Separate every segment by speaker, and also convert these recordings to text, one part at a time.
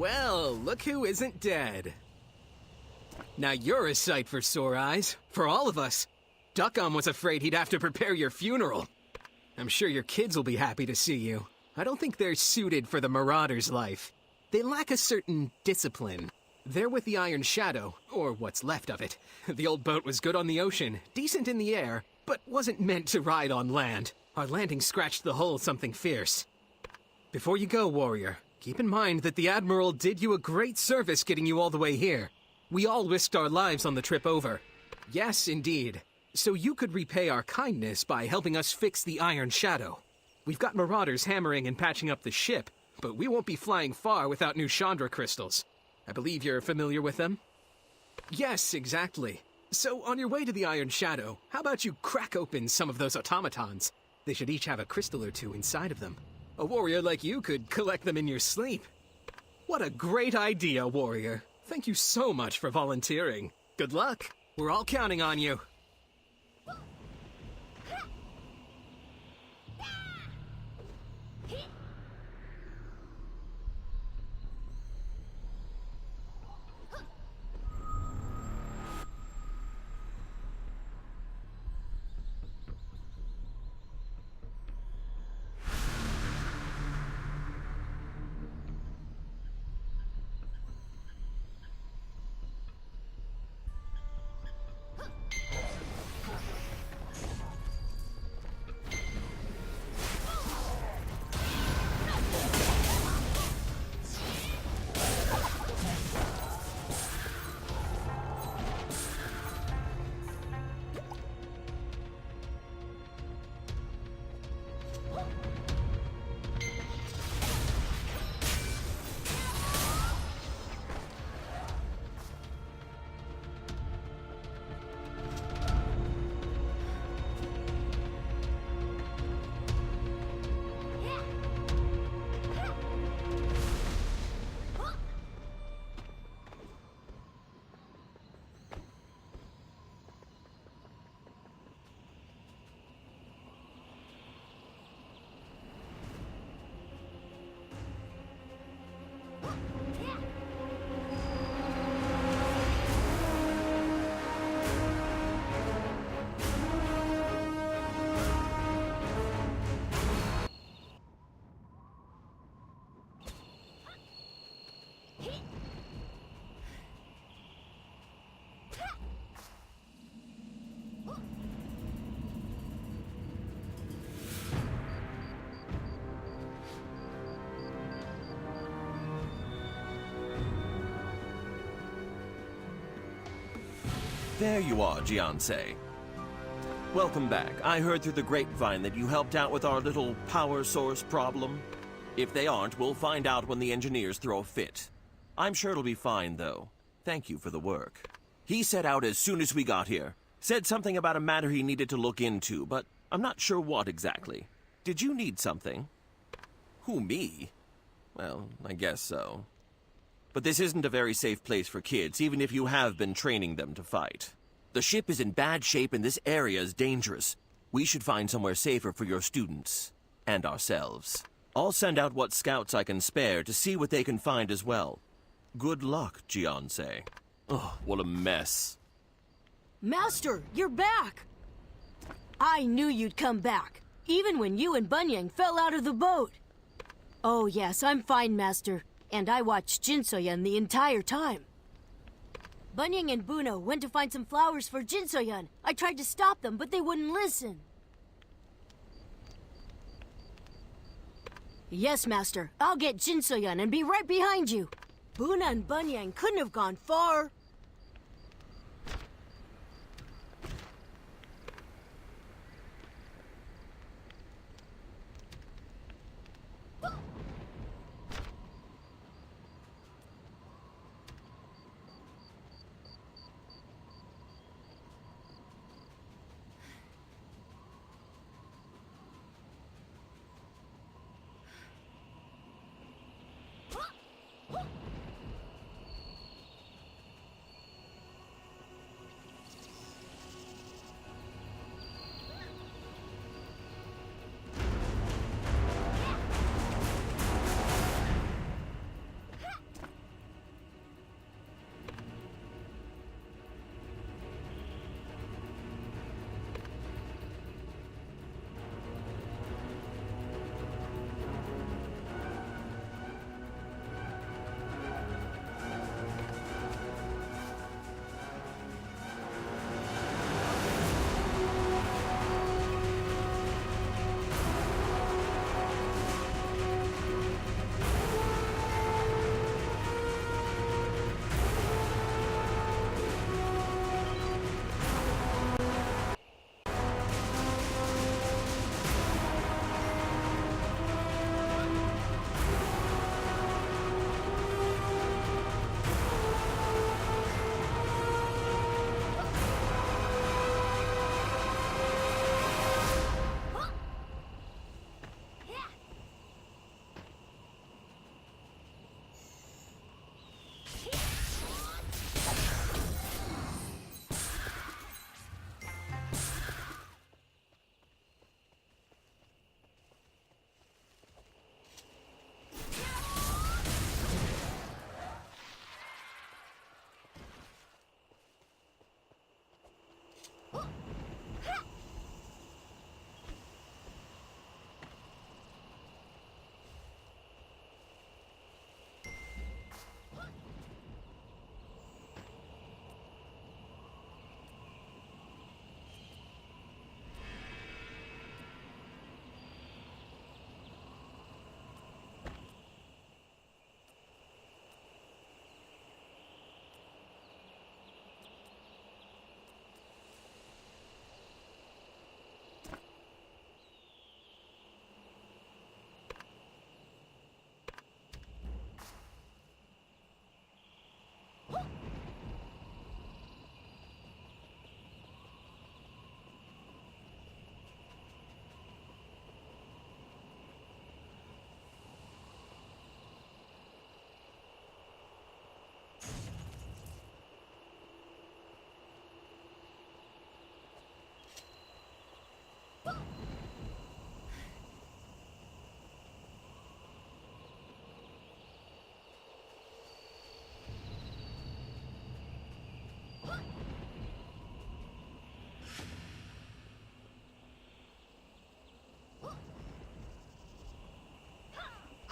Speaker 1: Well, look who isn't dead. Now you're a sight for sore eyes, for all of us. Duckum was afraid he'd have to prepare your funeral. I'm sure your kids will be happy to see you. I don't think they're suited for the Marauder's life. They lack a certain discipline. They're with the Iron Shadow, or what's left of it. The old boat was good on the ocean, decent in the air, but wasn't meant to ride on land. Our landing scratched the hull something fierce. Before you go, warrior, keep in mind that the Admiral did you a great service getting you all the way here. We all risked our lives on the trip over. Yes, indeed. So you could repay our kindness by helping us fix the Iron Shadow. We've got Marauders hammering and patching up the ship, but we won't be flying far without new Chandra crystals. I believe you're familiar with them? Yes, exactly. So on your way to the Iron Shadow, how about you crack open some of those automatons? They should each have a crystal or two inside of them. A warrior like you could collect them in your sleep. What a great idea, warrior. Thank you so much for volunteering. Good luck. We're all counting on you.
Speaker 2: There you are, Jiansei. Welcome back. I heard through the grapevine that you helped out with our little power source problem. If they aren't, we'll find out when the engineers throw a fit. I'm sure it'll be fine, though. Thank you for the work. He set out as soon as we got here. Said something about a matter he needed to look into, but I'm not sure what exactly. Did you need something? Who, me? Well, I guess so. But this isn't a very safe place for kids, even if you have been training them to fight. The ship is in bad shape and this area is dangerous. We should find somewhere safer for your students. And ourselves. I'll send out what scouts I can spare to see what they can find as well. Good luck, Jiansei. Oh, what a mess.
Speaker 3: Master, you're back! I knew you'd come back, even when you and Bunyang fell out of the boat. Oh yes, I'm fine, Master. And I watched Jinsoyun the entire time. Bunyang and Buno went to find some flowers for Jinsoyun. I tried to stop them, but they wouldn't listen. Yes, Master. I'll get Jinsoyun and be right behind you. Buna and Bunyang couldn't have gone far.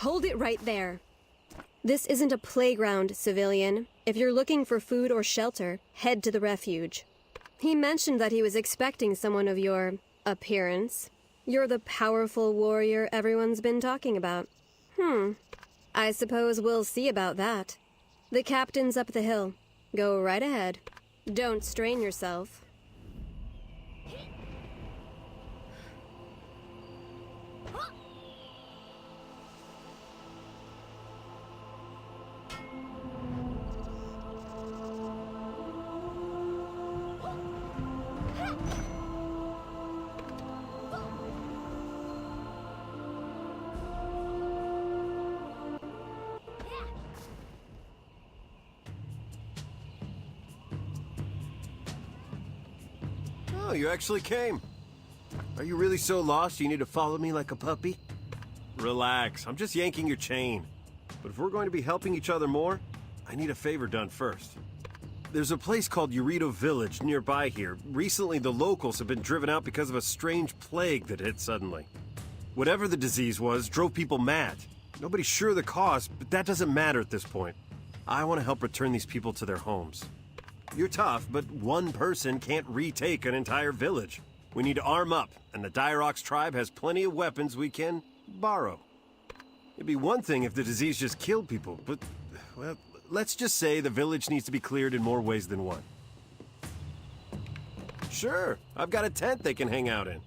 Speaker 4: Hold it right there. This isn't a playground, civilian. If you're looking for food or shelter, head to the refuge. He mentioned that he was expecting someone of your appearance. You're the powerful warrior everyone's been talking about. I suppose we'll see about that. The captain's up the hill. Go right ahead. Don't strain yourself.
Speaker 5: Oh, you actually came. Are you really so lost you need to follow me like a puppy? Relax, I'm just yanking your chain. But if we're going to be helping each other more, I need a favor done first. There's a place called Urito Village nearby here. Recently, the locals have been driven out because of a strange plague that hit suddenly. Whatever the disease was, drove people mad. Nobody's sure the cause, but that doesn't matter at this point. I want to help return these people to their homes. You're tough, but one person can't retake an entire village. We need to arm up, and the Dirox tribe has plenty of weapons we can borrow. It'd be one thing if the disease just killed people, but, well, let's just say the village needs to be cleared in more ways than one. Sure, I've got a tent they can hang out in.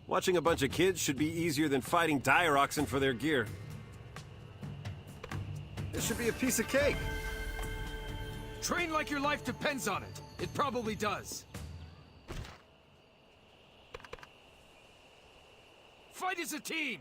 Speaker 5: Watching a bunch of kids should be easier than fighting Diroxin for their gear. It should be a piece of cake.
Speaker 6: Train like your life depends on it. It probably does. Fight as a team!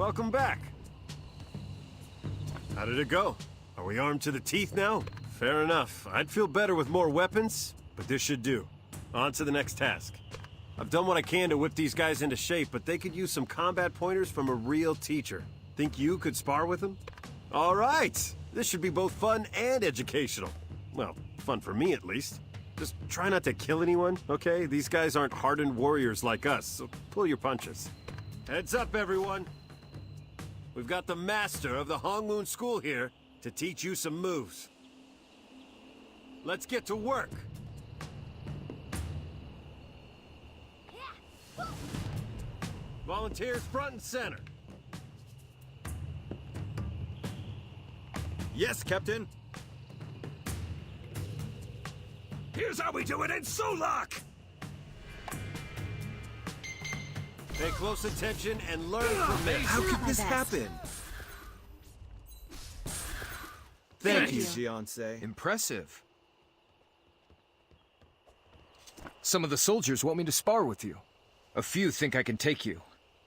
Speaker 5: Welcome back. How did it go? Are we armed to the teeth now? Fair enough. I'd feel better with more weapons, but this should do. On to the next task. I've done what I can to whip these guys into shape, but they could use some combat pointers from a real teacher. Think you could spar with them? All right! This should be both fun and educational. Well, fun for me at least. Just try not to kill anyone, okay? These guys aren't hardened warriors like us, so pull your punches. Heads up, everyone! We've got the master of the Hongmoon School here to teach you some moves. Let's get to work! Volunteers front and center.
Speaker 7: Yes, Captain.
Speaker 6: Here's how we do it in Solok!
Speaker 5: Pay close attention and learn from me.
Speaker 7: How could this happen? Thank you, Jiansei.
Speaker 6: Impressive. Some of the soldiers want me to spar with you. A few think I can take you,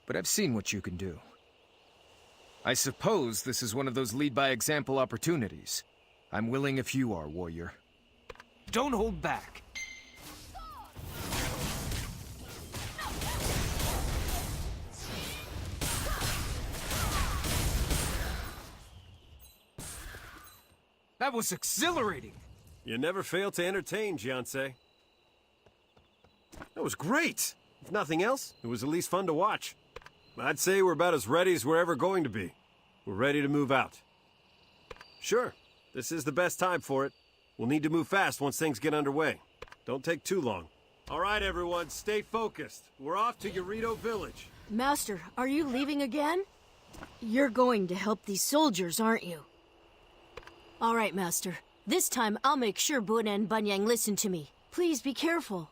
Speaker 6: but I've seen what you can do. I suppose this is one of those lead-by-example opportunities. I'm willing if you are, warrior. Don't hold back. That was exhilarating!
Speaker 5: You never fail to entertain, Jiansei. That was great! If nothing else, it was at least fun to watch. I'd say we're about as ready as we're ever going to be. We're ready to move out. Sure, this is the best time for it. We'll need to move fast once things get underway. Don't take too long. All right, everyone, stay focused. We're off to Yorito Village.
Speaker 3: Master, are you leaving again? You're going to help these soldiers, aren't you? All right, Master. This time, I'll make sure Buna and Bunyang listen to me. Please be careful.